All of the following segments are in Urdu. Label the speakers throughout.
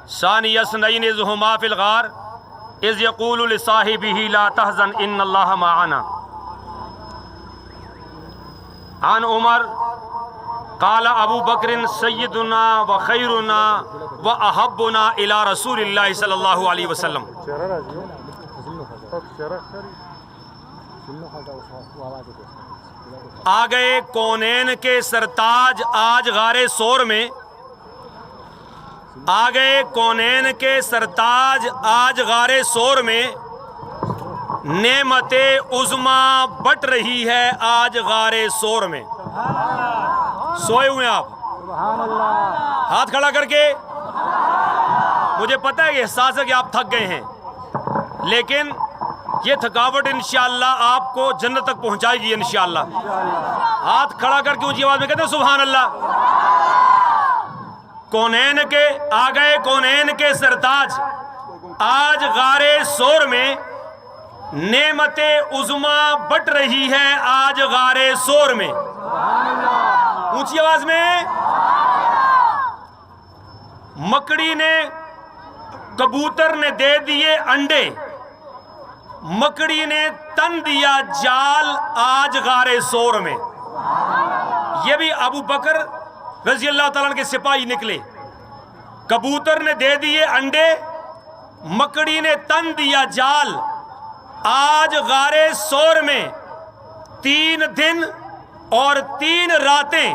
Speaker 1: ثانی اثنین اذ ہما فی الغار اذ یقول لصاحبہ لا تحزن ان اللہ معنا۔ عن عمر قال ابو بکر سیدنا و خیرنا و احبنا الی رسول اللہ صلی اللہ علیہ وسلم۔ آ گئے کونین کے سرتاج آج غار سور میں، آ گئے کونین کے سرتاج آج غار سور میں، نعمت عظما بٹ رہی ہے آج غار سور میں۔ سوئے ہوئے آپ؟ ہاتھ کھڑا کر کے۔ مجھے پتہ ہے یہ احساس ہے کہ آپ تھک گئے ہیں، لیکن یہ تھکاوٹ انشاءاللہ آپ کو جنت تک پہنچائے گی انشاءاللہ۔ ہاتھ کھڑا کر کے اونچی آواز میں کہتے ہیں سبحان اللہ۔ کونین کے آ گئے کونین کے سرتاج آج غار سور میں، نعمت عظما بٹ رہی ہے آج غار سور میں۔ اونچی آواز میں۔ مکڑی نے کبوتر نے دے دیے انڈے، مکڑی نے تن دیا جال آج غار سور میں۔ یہ بھی ابو بکر رضی اللہ تعالیٰ عنہ کے سپاہی نکلے۔ کبوتر نے دے دیے انڈے، مکڑی نے تن دیا جال آج غار سور میں۔ 3 دن اور 3 راتیں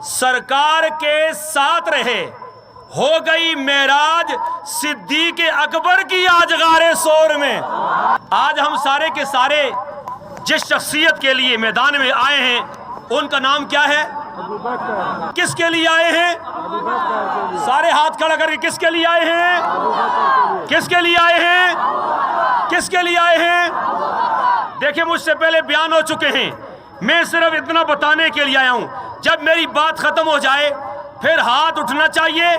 Speaker 1: سرکار کے ساتھ رہے، ہو گئی معراج صدیق اکبر کی آج غار سور میں۔ آج ہم سارے کے سارے جس شخصیت کے لیے میدان میں آئے ہیں ان کا نام کیا ہے؟ کس کے لیے آئے ہیں؟ سارے ہاتھ کھڑا کر کے کس کے لیے آئے ہیں؟ کس کے لیے آئے ہیں؟ کس کے لیے آئے ہیں؟ دیکھیں مجھ سے پہلے بیان ہو چکے ہیں، میں صرف اتنا بتانے کے لیے آیا ہوں جب میری بات ختم ہو جائے پھر ہاتھ اٹھنا چاہیے،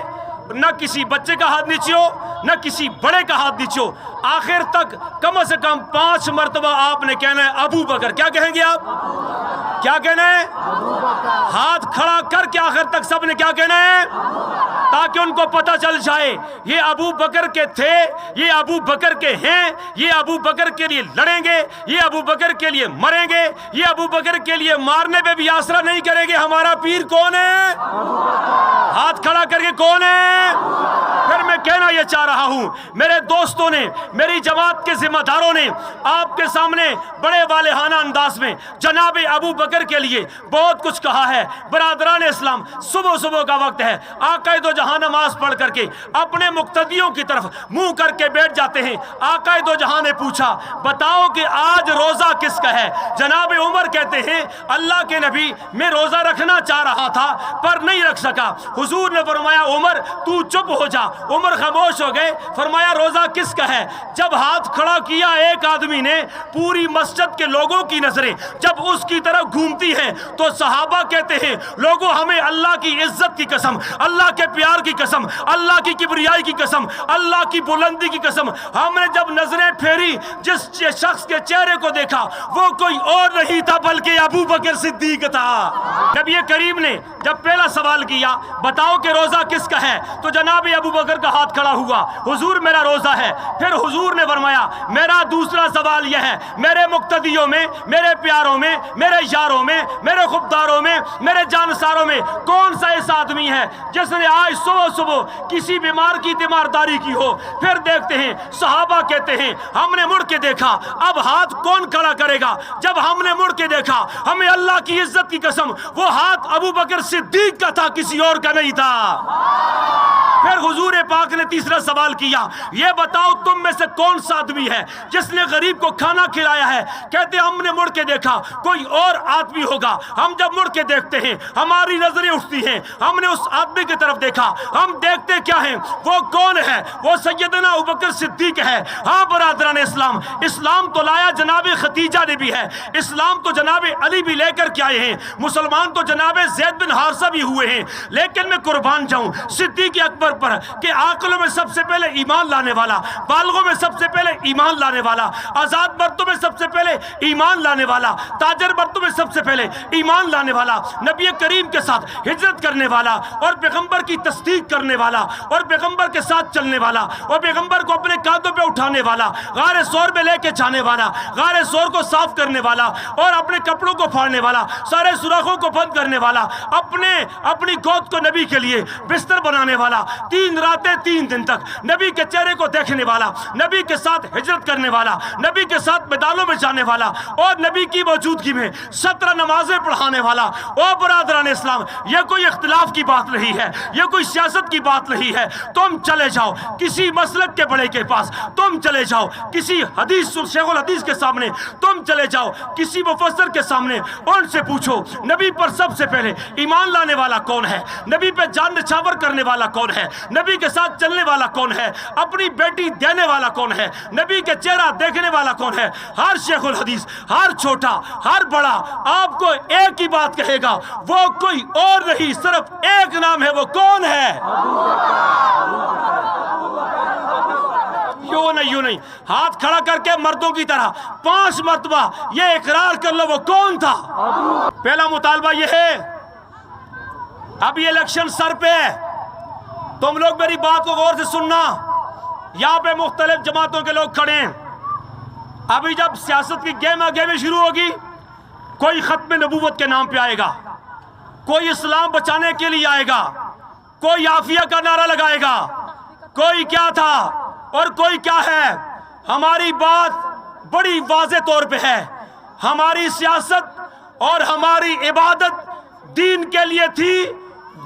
Speaker 1: نہ کسی بچے کا ہاتھ نیچے ہو نہ کسی بڑے کا ہاتھ نیچے ہو، آخر تک کم از کم 5 مرتبہ آپ نے کہنا ہے ابو بکر۔ کیا کہیں گے آپ؟ کیا کہنا ہے؟ ہاتھ کھڑا کر کے آخر تک سب نے کیا کہنا ہے، تاکہ ان کو پتہ چل جائے یہ ابو بکر کے تھے، یہ ابو بکر کے ہیں، یہ ابو بکر کے لیے لڑیں گے، یہ ابو بکر کے لیے مریں گے، یہ ابو بکر کے لیے مارنے پہ بھی آسرا نہیں کریں گے۔ ہمارا پیر کون ہے؟ ہاتھ کھڑا کر کے کون ہے؟ پھر میں کہنا یہ چاہ رہا ہوں، میرے دوستوں نے، میری جماعت کے ذمہ داروں نے آپ کے سامنے بڑے والہانہ انداز میں جناب ابو بکر کے لیے بہت کچھ کہا ہے۔ برادران اسلام، صبح کا وقت ہے، آقا دو جہاں نماز پڑھ کر کے اپنے مقتدیوں کی طرف منہ کر کے بیٹھ جاتے ہیں۔ آقا دو جہاں نے پوچھا بتاؤ کہ آج روزہ کس کا ہے؟ جناب عمر کہتے ہیں اللہ کے نبی میں روزہ رکھنا چاہ رہا تھا پر نہیں رکھ سکا۔ حضور نے فرمایا عمر تو چپ ہو جا۔ عمر خاموش ہو گئے۔ فرمایا روزہ کس کا ہے؟ جب ہاتھ کھڑا کیا ایک آدمی نے، پوری مسجد کے لوگوں کی نظریں جب اس کی طرف گھومتی ہیں تو صحابہ کہتے ہیں لوگوں ہمیں اللہ کی عزت کی قسم، اللہ کے پیار کی قسم، اللہ کی کبریائی کی قسم، اللہ کی بلندی کی قسم، ہم نے جب نظریں پھیری جس شخص کے چہرے کو دیکھا وہ کوئی اور نہیں تھا بلکہ ابو بکر صدیق تھا۔ نبی کریم نے جب پہلا سوال کیا بتاؤ کہ روزہ کس کا ہے تو جناب ابو بکر کا ہاتھ کھڑا ہوا، حضور میرا روزہ ہے۔ پھر حضور نے فرمایا میرا دوسرا سوال یہ ہے میرے مقتدیوں میں، میرے پیاروں میں، میرے یاروں میں، میرے خبداروں میں، میرے جانساروں میں کون سا ایسا آدمی ہے جس نے آج صبح کسی بیمار کی تیمارداری کی ہو؟ پھر دیکھتے ہیں صحابہ کہتے ہیں ہم نے مڑ کے دیکھا، اب ہاتھ کون کھڑا کرے گا؟ جب ہم نے مڑ کے دیکھا ہمیں اللہ کی عزت کی قسم وہ ہاتھ ابو بکر صدیق کا تھا، کسی اور کا نہیں تھا۔ پھر حضور پاک نے تیسرا سوال کیا یہ بتاؤ تم میں سے کون سا آدمی ہے جس نے غریب کو کھانا کھلایا ہے؟ کہتے ہم نے مڑ کے دیکھا کوئی اور آدمی ہوگا۔ ہم جب مڑ کے دیکھتے ہیں ہماری نظریں اٹھتی ہیں، ہم نے اس آدمی کی طرف دیکھا، ہم دیکھتے کیا ہیں؟ وہ کون ہے؟ وہ سیدنا ابوبکر صدیق ہے۔ ہاں برادران اسلام، اسلام تو لایا جناب ختیجہ نے بھی ہے، اسلام تو جناب علی بھی لے کر کے آئے ہیں، مسلمان تو جناب زید بن حارثہ بھی ہوئے ہیں، لیکن میں قربان جاؤں صدیق اکبر پر کہ عاقلوں میں سب سے پہلے ایمان لانے والا، بالغوں میں سب سے پہلے ایمان لانے والا، آزاد مردوں میں سب سے پہلے ایمان لانے والا، تاجر مردوں میں سب سے پہلے ایمان لانے والا، نبی کریم کے ساتھ ہجرت کرنے والا اور پیغمبر کی تصدیق کرنے والا اور پیغمبر کے ساتھ چلنے والا اور پیغمبر کو اپنے کاندھوں پہ اٹھانے والا، غار سور میں لے کے جانے والا، غار سور کو صاف کرنے والا اور اپنے کپڑوں کو پھاڑنے والا، سارے سوراخوں کو بند کرنے والا، اپنی گود کو نبی کے لیے بستر بنانے والا، 3 راتیں 3 دن تک نبی کے چہرے کو دیکھنے والا، نبی کے ساتھ ہجرت کرنے والا، نبی کے ساتھ میدانوں میں جانے والا اور نبی کی موجودگی میں 17 نمازیں پڑھانے والا۔ او برادران اسلام، یہ کوئی اختلاف کی بات نہیں ہے، یہ کوئی سیاست کی بات نہیں ہے۔ تم چلے جاؤ کسی مسلک کے بڑے کے پاس، تم چلے جاؤ کسی حدیث شیخ الحدیث کے سامنے، تم چلے جاؤ کسی مفسر کے سامنے، ان سے پوچھو نبی پر سب سے پہلے ایمان لانے والا کون ہے، نبی پہ جان نچھاور کرنے والا کون ہے، نبی کے ساتھ چلنے والا کون ہے، اپنی بیٹی دینے والا کون ہے، نبی کے چہرہ دیکھنے والا کون ہے۔ ہر شیخ الحدیث، ہر چھوٹا ہر بڑا آپ کو ایک ہی بات کہے گا، وہ کوئی اور نہیں، صرف ایک نام ہے، وہ کون ہے؟ یوں نہیں، ہاتھ کھڑا کر کے مردوں کی طرح 5 مرتبہ یہ اقرار کر لو، وہ کون تھا؟ پہلا مطالبہ یہ ہے، اب یہ الیکشن سر پہ ہے، تم لوگ میری بات کو غور سے سننا، یہاں پہ مختلف جماعتوں کے لوگ کھڑے ہیں۔ ابھی جب سیاست کی گیمیں شروع ہوگی، کوئی ختم نبوت کے نام پہ آئے گا، کوئی اسلام بچانے کے لیے آئے گا، کوئی عافیہ کا نعرہ لگائے گا، کوئی کیا تھا اور کوئی کیا ہے۔ ہماری بات بڑی واضح طور پہ ہے، ہماری سیاست اور ہماری عبادت دین کے لیے تھی،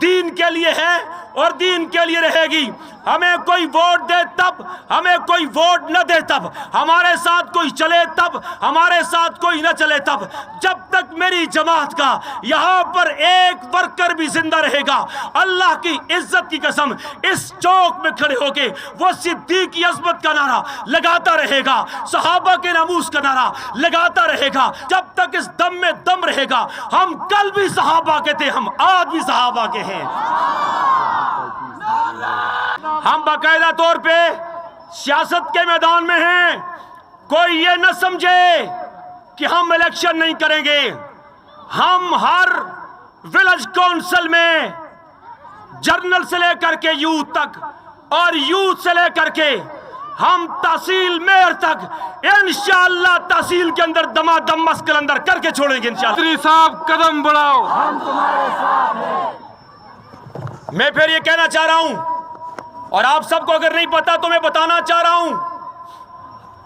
Speaker 1: دین کے لیے ہے اور دین کے لیے رہے گی۔ ہمیں کوئی ووٹ دے تب، ہمیں کوئی ووٹ نہ دے تب، ہمارے ساتھ کوئی چلے تب، ہمارے ساتھ کوئی نہ چلے تب، جب تک میری جماعت کا یہاں پر ایک ورکر بھی زندہ رہے گا، اللہ کی عزت کی قسم اس چوک میں کھڑے ہو کے وہ صدیق کی عظمت کا نعرہ لگاتا رہے گا، صحابہ کے ناموس کا نعرہ لگاتا رہے گا، جب تک اس دم میں دم رہے گا۔ ہم کل بھی صحابہ کے تھے، ہم آج بھی صحابہ کے ہیں۔ ہم باقاعدہ طور پہ سیاست کے میدان میں ہیں، کوئی یہ نہ سمجھے کہ ہم الیکشن نہیں کریں گے۔ ہم ہر ولیج کونسل میں جرنل سے لے کر کے یوتھ تک اور یوتھ سے لے کر کے ہم تحصیل میئر تک انشاءاللہ تحصیل کے اندر دمادم مسکل اندر کر کے چھوڑیں گے انشاءاللہ۔
Speaker 2: مستری صاحب قدم بڑھاؤ، ہم تمہارے ساتھ ہیں۔
Speaker 1: میں پھر یہ کہنا چاہ رہا ہوں، اور آپ سب کو اگر نہیں پتا تو میں بتانا چاہ رہا ہوں،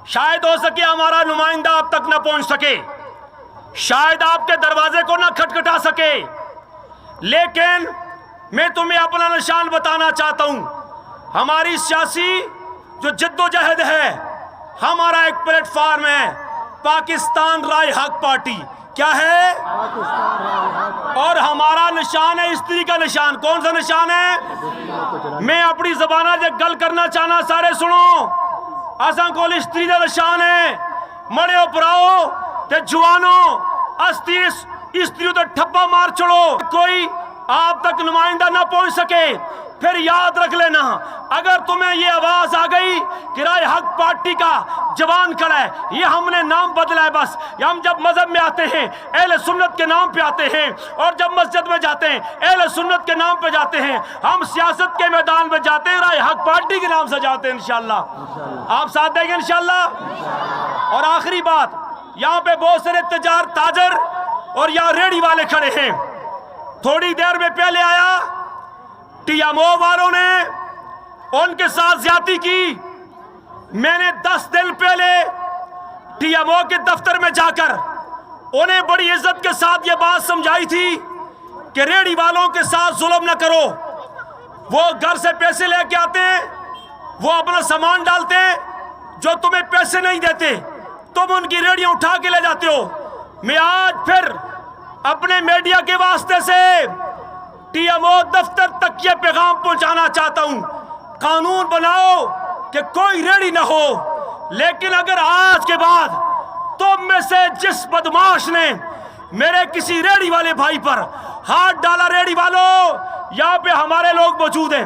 Speaker 1: شاید ہو سکے ہمارا نمائندہ آپ تک نہ پہنچ سکے، شاید آپ کے دروازے کو نہ کھٹکھٹا سکے، لیکن میں تمہیں اپنا نشان بتانا چاہتا ہوں۔ ہماری سیاسی جو جد و جہد ہے، ہمارا ایک پلیٹ فارم ہے، پاکستان رائے حق پارٹی۔ کیا ہے؟ اور ہمارا نشان ہے استری کا نشان۔ کون سا نشان ہے؟ میں اپنی زبانہ جب گل کرنا چاہنا، سارے سنو، اساں کول استری دا نشان ہے، مڑے پراؤ تے جوانو استری تے ٹھپا مار چھڑو، کوئی آپ تک نمائندہ نہ پہنچ سکے۔ پھر یاد رکھ لینا، اگر تمہیں یہ آواز آ گئی کہ رائے حق پارٹی کا جوان کھڑا ہے، یہ ہم نے نام بدلا ہے بس، ہم جب مذہب میں آتے ہیں اہل سنت کے نام پہ آتے ہیں، اور جب مسجد میں جاتے ہیں اہل سنت کے نام پہ جاتے ہیں، ہم سیاست کے میدان میں جاتے ہیں رائے حق پارٹی کے نام سے جاتے ہیں انشاءاللہ۔ آپ ساتھ دیں گے انشاءاللہ؟ اور آخری بات، یہاں پہ بہت سارے تاجر اور یہاں ریڑی والے کھڑے ہیں۔ تھوڑی دیر میں پہلے آیا، ٹی ایم او والوں نے ان کے ساتھ زیادتی کی۔ میں نے 10 دن پہلے ٹی ایم او کے دفتر میں جا کر انہیں بڑی عزت کے ساتھ یہ بات سمجھائی تھی کہ ریڑی والوں کے ساتھ ظلم نہ کرو، وہ گھر سے پیسے لے کے آتے ہیں، وہ اپنا سامان ڈالتے ہیں، جو تمہیں پیسے نہیں دیتے تم ان کی ریڑیاں اٹھا کے لے جاتے ہو۔ میں آج پھر اپنے میڈیا کے واسطے سے ٹی ایم او دفتر تک یہ پیغام پہنچانا چاہتا ہوں، قانون بناؤ کہ کوئی ریڑی نہ ہو، لیکن اگر آج کے بعد تم میں سے جس بدماش نے میرے کسی ریڑی والے بھائی پر ہاتھ ڈالا، ریڑی والوں یہاں پہ ہمارے لوگ موجود ہیں،